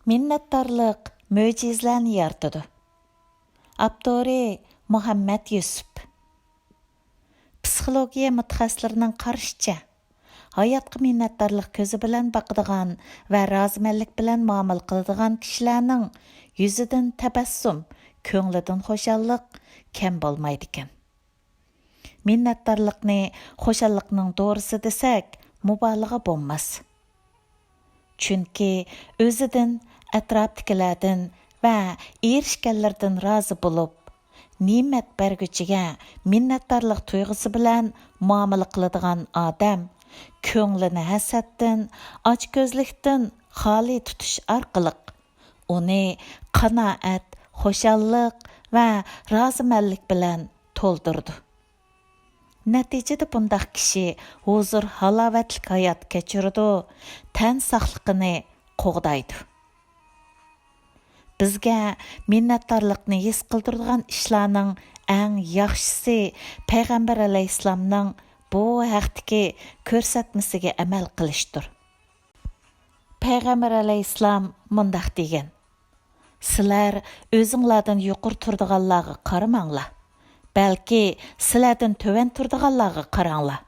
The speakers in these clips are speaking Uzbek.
مىننەتدارلىق مۆجىزىلەرنى يارىتىدۇ. ئاپتورى مۇھەممەد يۈسۈپ. Psixologiya mutaxassislarining qarashicha, hayotga minnatdorlik ko'zi bilan boqadigan va rozimanlik bilan muomala qiladigan kishilarning yuzidan tabassum, ko'nglidan xushalliq kam bo'lmaydi ekan. Minnatdorlikni xushalliqning doğrusi desak, mubolag'a bo'lmas. Chunki o'zidan, atrofdagilardan va erishganlardan rozi bo'lib, ne'mat berguchiga minnatdorlik tuyg'usi bilan muomala qiladigan odam ko'nglini hasaddan, ochko'zlikdan xoli tutish orqali uni qanoat, xushallik va rozimanlik bilan to'ldirdi. Natijada bundaq kishi huzur halovatlik hayot kechirdi, tan sog'lig'ini qo'g'daydi. Bizga minnatdorlikni his qildiradigan ishlarning eng yaxshisi payg'ambar alayhissalomning bu haqdagi ko'rsatmasiga amal qilishdir. Payg'ambar alayhissalom mundaq degan: "Sizlar o'zinglardan yuqori turadiganlarga qaramanglar, balki sizlardan töven turadiganlarga qaranglar.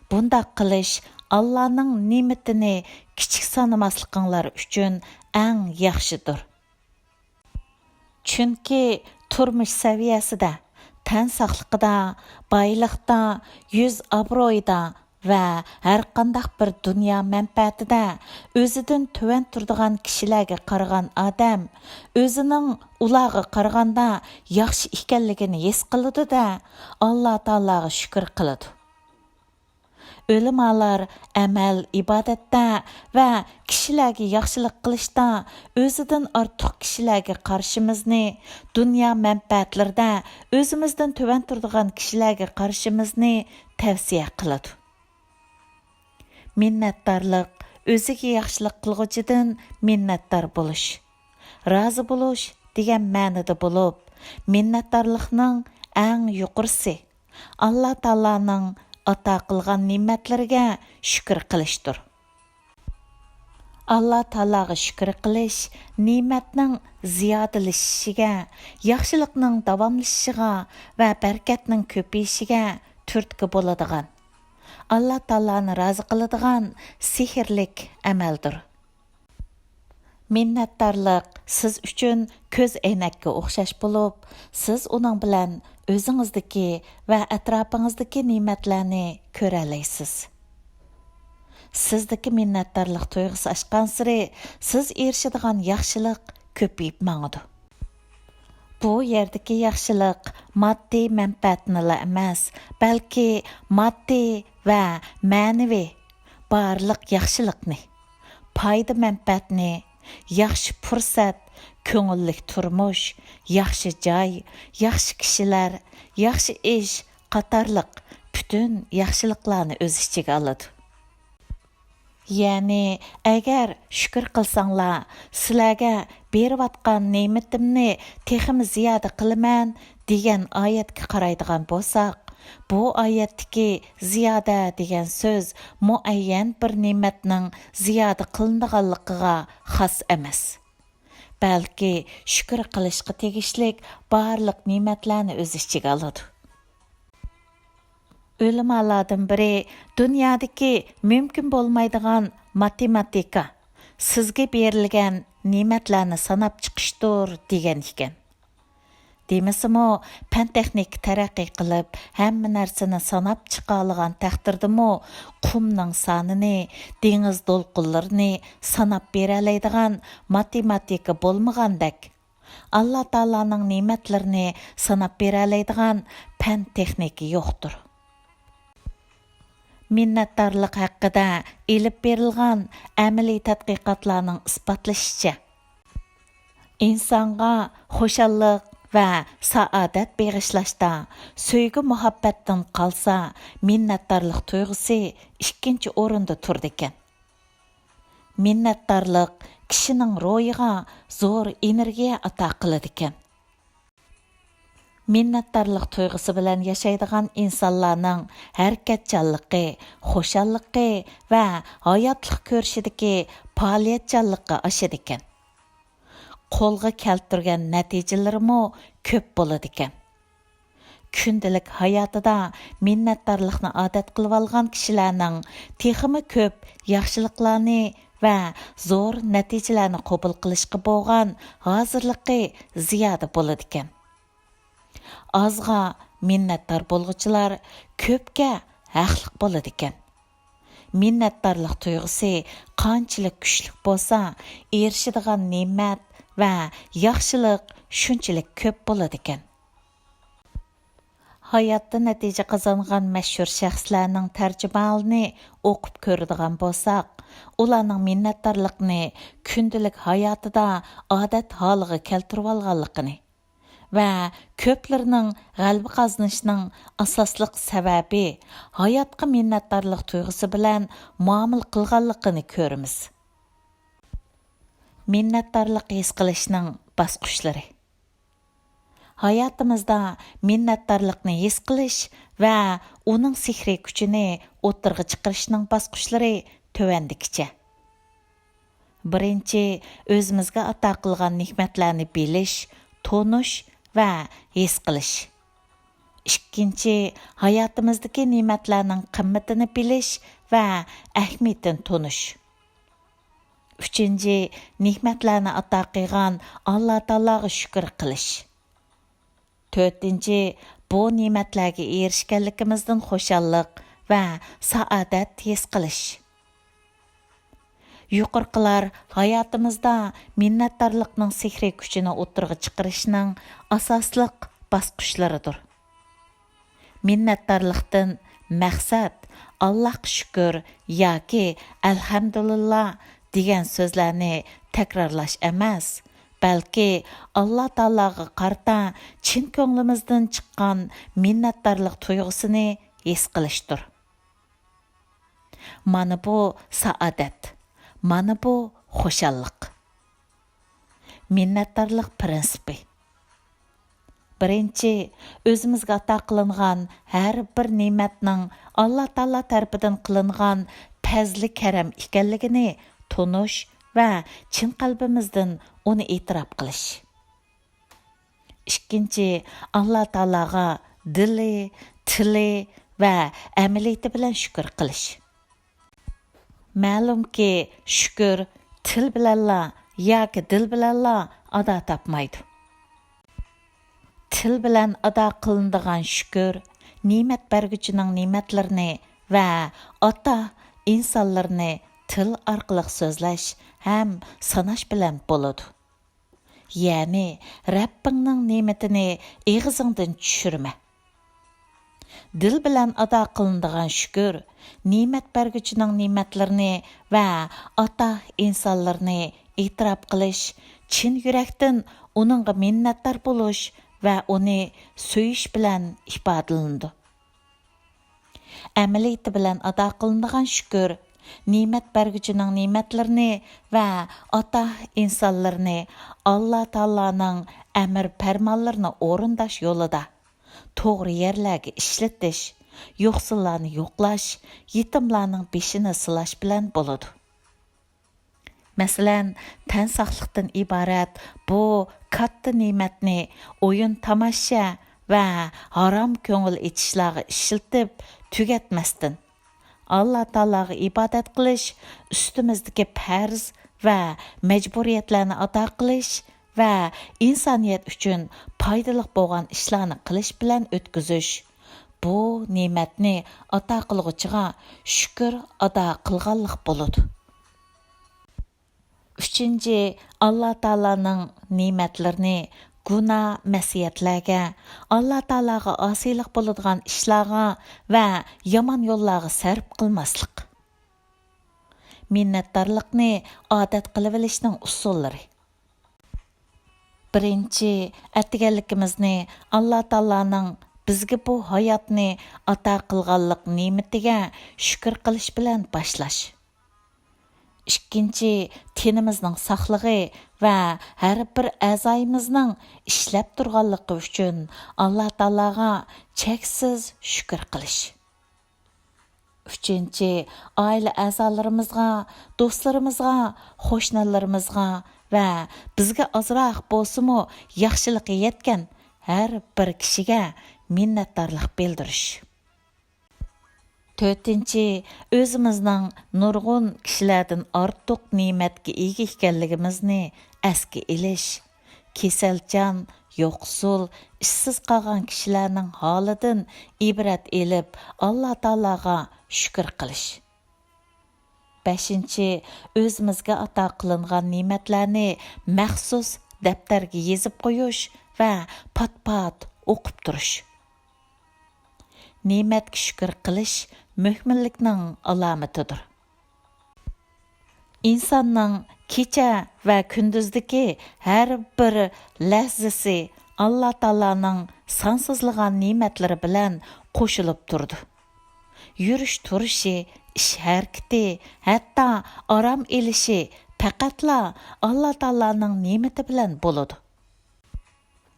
Bundaq qilish Allohning ne'matini kichik sanamasliqinglar uchun eng yaxshidir." Chunki turmush saviyasida, tan sog'lig'ida, boylikda, yuz obro'yida va har qanday bir dunyo manfaatida o'zidan tuvan turadigan kishilarga qaragan odam o'zining ularga qaraganda yaxshi ekanligini his qiladi-da, Alloh taologa shukr qiladi. Өлімалар әмәл ibadətdə və kişilərə yaxşılıq qilishdə özüdən artıq kişilərə qarşımızı, dünya mənfəətlərdə özümüzdən tövən turduğan kişilərə qarşımızı təvsiyə qılıdı. Minnətdarlıq özüge yaxşılıq qılğıcıdan minnətdar buluş, razı buluş degan ma'noda bo'lib, minnətdarlıqның ən yuqorisi Allah Taalaning ata qilgan ne'matlarga shukr qilishdir. Allah Taalaga shukr qilish ne'matning ziyodalashishiga, yaxshilikning davomlashishiga va barakatning ko'payishiga turtki bo'ladigan, Allah Taalani rozi qiladigan sehrlik amaldir. Minnatdorlik siz uchun ko'z aynakka o'xshash bo'lib, siz uning bilan o'zingizdagi va atrofing'izdagi ne'matlarni ko'ra olasiz. Sizdagi minnatdorlik tuyg'usi oshgan sari siz erishadigan yaxshilik ko'payib mangadi. Bu yerdagi yaxshilik moddiy manfaatni emas, balki moddiy va ma'naviy barliq yaxshilikni, foyda manfaatni, yaxshi fursat, ko'ngillik turmush, yaxshi joy, yaxshi kishilar, yaxshi ish qatorliq bütün yaxshiliklarni o'z ichiga oladi. Ya'ni agar shukr qilsanglar, sizlarga berayotgan ne'matimni texmi ziyoda qilaman degan oyatga qaraydigan bo'lsak, bu oyatdagi ziyoda degan so'z muayyan bir ne'matning ziyoda qilinadiganligiga xos emas. Balki shukr qilishga tegishlik barliq ne'matlarni o'z ichiga oladi. Өлімалардан biri dunyodagi mumkin bo'lmaydigan matematika sizga berilgan ne'matlarni sanab chiqishdir degan ekan. Demasimi, fan texnik taraqqiy qilib, hamma narsani sanab chiqa olgan taqdirdami, qumning sonini, dengiz to'lqinlarini sanab bera oladigan matematika bo'lmagandek, Alloh taolaning ne'matlarini sanab bera oladigan fan texniki yo'qdir. Minnatdorlik haqida elib berilgan amaliy tadqiqotlarning isbotlashicha, insonga xushallik va saodat bag'ishlashda so'ygi muhabbatdan qolsa, minnatdorlik tuyg'usi ikkinchi o'rinda turdi ekan. Minnatdorlik kishining ro'yiga zo'r energiya ato qiladi ekan. Minnatdorlik tuyg'usi bilan yashaydigan insonlarning harakatchanligi, xushalliqi va hayotlik ko'rishidagi faoliyatchanligi oshadi ekan. qo'lga keltirgan natijalarimi ko'p bo'ladi ekan. Күнділік hayotida minnətdarlıqni odat qilib olgan kishilarning texmi ko'p yaxshiliklarni va zo'r natijalarni qabul qilishga bo'lgan hozirligi ziyoda bo'ladi ekan. Ozga minnatdor bo'lg'uchilar ko'pga haqliq bo'ladi ekan. Minnatdarlik tuyg'usi qanchalik kuchli bo'lsa, erishadigan ne'mat va yaxshilik shunchalik ko'p bo'ladi ekan. Hayotda natija qozongan mashhur shaxslarning tarjimalarni o'qib ko'radigan bo'lsak, ularning minnatdorlikni kundalik hayotida odat holiga keltirib olganligini va ko'plarining g'alaba qozonishining asosliq sababi hayotga minnatdorlik tuyg'usi bilan muomala qilganligini ko'ramiz. Minnatdorlik his qilishning bosqichlari. Hayotimizda minnatdorlikni his qilish va uning sihriy kuchini o'tirg'i chiqarishning bosqichlari tovandikicha. Birinchi, o'zimizga ato qilgan ne'matlarni bilish, tonish va his qilish. Ikkinchi, hayotimizdagi ne'matlarning qimmatini bilish va ahamiyatini tonish. Uchinchi, ne'matlarni ato qilgan Alloh taologa shukr qilish. To'rtinchi, bu ne'matlarga erishganligimizdan xushallik va saodat his qilish. Yuqorqilar hayotimizda minnatdorlikning sihriy kuchini o'tirg'i chiqarishning asosliq bosqichlaridir. Minnatdorlikdan maqsad Allohga shukr yoki alhamdulillah degan so'zlarni takrorlash emas, balki Alloh taologa qarta chin ko'nglimizdan chiqqan minnatdorlik tuyg'usini his qilishdir. Mana bu saodat, mana bu xushallik. Minnatdorlik prinsipi. Birinchi, o'zimizga ato qilingan har bir ne'matning Alloh taolo tarafidan qilingan fazli karam ekanligini tonish va chin qalbimizdan uni e'tirof qilish. Ikkinchi, Alloh taologa dili, tili va amaliyati bilan shukr qilish. Ma'lumki, shukr til bilanla yoki dil bilanla ado topmaydi. Til bilan ado qilinadigan shukr ne'mat berguchining ne'matlarini va ota insonlarni til orqali so'zlash ham sanash bilan bo'ladi. Ya'ni Rabbingning ne'matini og'zingdan tushirma. Dil bilan ado qilinadigan shukr ne'mat berguchining ne'matlarini va ota insonlarni e'tirof qilish, chin yurakdan uningga minnatdor bo'lish va uni so'yish bilan ifodalanadi. Amaliyati bilan ado qilinadigan shukr ne'mat berguchining ne'matlarini va ota insonlarni Alloh taoloning amr farmonlarini o'rindash yo'lida to'g'ri yerlarga ishlatish, yo'qsillarni yo'qlash, yetimlarning beshini silash bilan bo'ladi. Masalan, tan saqliqdan iborat bu katta ne'matni o'yin tomosha va harom ko'ngil etishlarga ishiltib tugatmasdan Alloh taologa ibodat qilish, ustimizdagi farz va majburiyatlarni ado qilish va insoniyat uchun foydali bo'lgan ishlarni qilish bilan o'tkazish. Bu ne'matni ato qilg'uchiga shukr ado qilganlik bo'ladi. Uchinchi, Alloh taoloning ne'matlarini gunoh masiyatlarga, Alloh taologa osiylik bo'ladigan ishlarga va yomon yo'llarga sarf qilmaslik. Minnatdorlikni odat qilib olishning usullari. Birinchi, atganligimizni Alloh taoloning bizga bu hayotni ato qilganlik ne'matiga shukr qilish bilan boshlash. Ikkinchi, tenimizning saqligi va har bir a'zoyimizning ishlab turganligi uchun Alloh taologa cheksiz shukr qilish. Üçüncü, aile a'zolarimizga, do'stlarimizga, qo'shnilarimizga va bizga ozroq bo'lsa-mu yaxshilik yetgan har bir kishiga minnatdorlik bildirish. To'rtinchi, o'zimizning nurg'un kishilardan ortiq ne'matga ega ekanligimizni esga ilish. Kesalchan, yo'qsul, ishsiz qolgan kishilarning holidan ibrat elib, Alloh taolaga shukr qilish. Beshinchi, o'zimizga ato qilingan ne'matlarni maxsus daftarga yezib qo'yish va pat-pat o'qib turish. Ne'matga shukr qilish mo'minlikning alomatidir. İnsanның kecha va kunduzdagi har bir lahzasi Alloh taolaning sansizlagan ne'matlari bilan qo'shilib turdi. Yurish turishi, ish harakati, hatto orom elishi faqatla Alloh taolaning ne'mati bilan bo'ladi.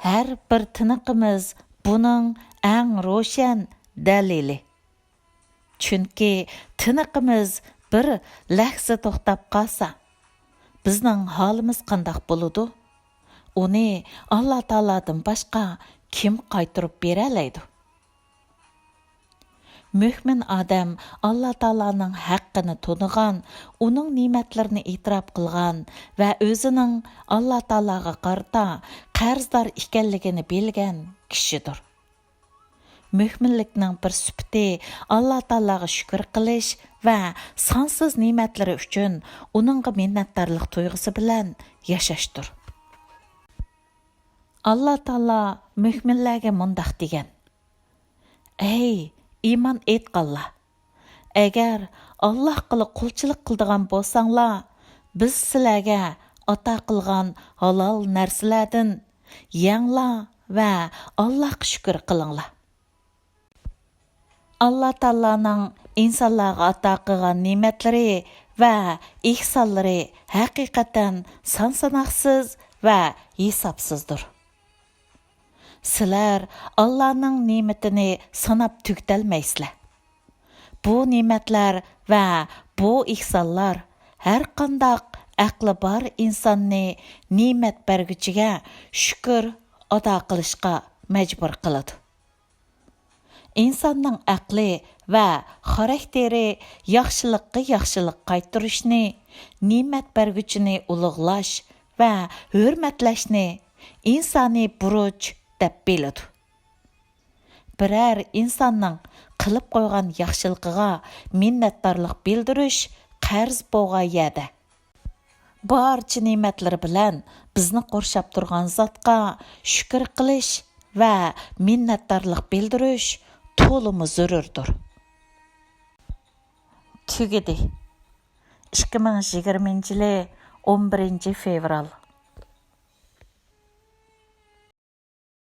Har bir tiniqimiz buning eng ro'shan dalili. Chunki tiniqimiz bir lahza to'xtab qolsa, bizning holimiz qandoq bo'ladi? Uni Alloh taoladan boshqa kim qaytarib bera oladi? Mo'min odam Alloh taolaning haqqini tonigan, uning ne'matlarini e'tirof qilgan va o'zining Alloh taolaga qarata qarzdor ekanligini bilgan kishidir. Mo'minlikning bir sifati Alloh taolaga shukr qilish va sonsiz ne'matlari uchun uningga minnatdorlik tuyg'usi bilan yashashdir. Alloh taolo mo'minlarga mundoq degan: "Ey iymon etganlar, agar Allohga qulchilik qiladigan bo'lsanglar, biz sizlarga ato qilgan halol narsalardan yanglar va Allohga shukr qilinglar." Alloh taolaning insonlarga ato qilgan ne'matlari va ihsonlari haqiqatan son-sanoqsiz va hisobsizdir. Sizlar Allohning ne'matini sanab tugtalmaysizlar. Bu ne'matlar va bu ihsonlar har qanday aqli bor insonni ne'mat berguchiga shukr ado qilishga majbur qiladi. İnsanның aqli va xarakteri yaxshilikqa yaxshilik qaytarishni, ne'mat berguchini ulug'lash va hurmatlashni insoniy burch deb biladi. Biror insonning qilib qo'ygan yaxshiligiga minnatdorlik bildirish qarz bo'lgan yerda barcha ne'matlar bilan bizni qo'rshab turgan zotga shukr qilish va minnatdorlik bildirish to'liq zarurdir. Tugidi. 2020 yili 11 fevral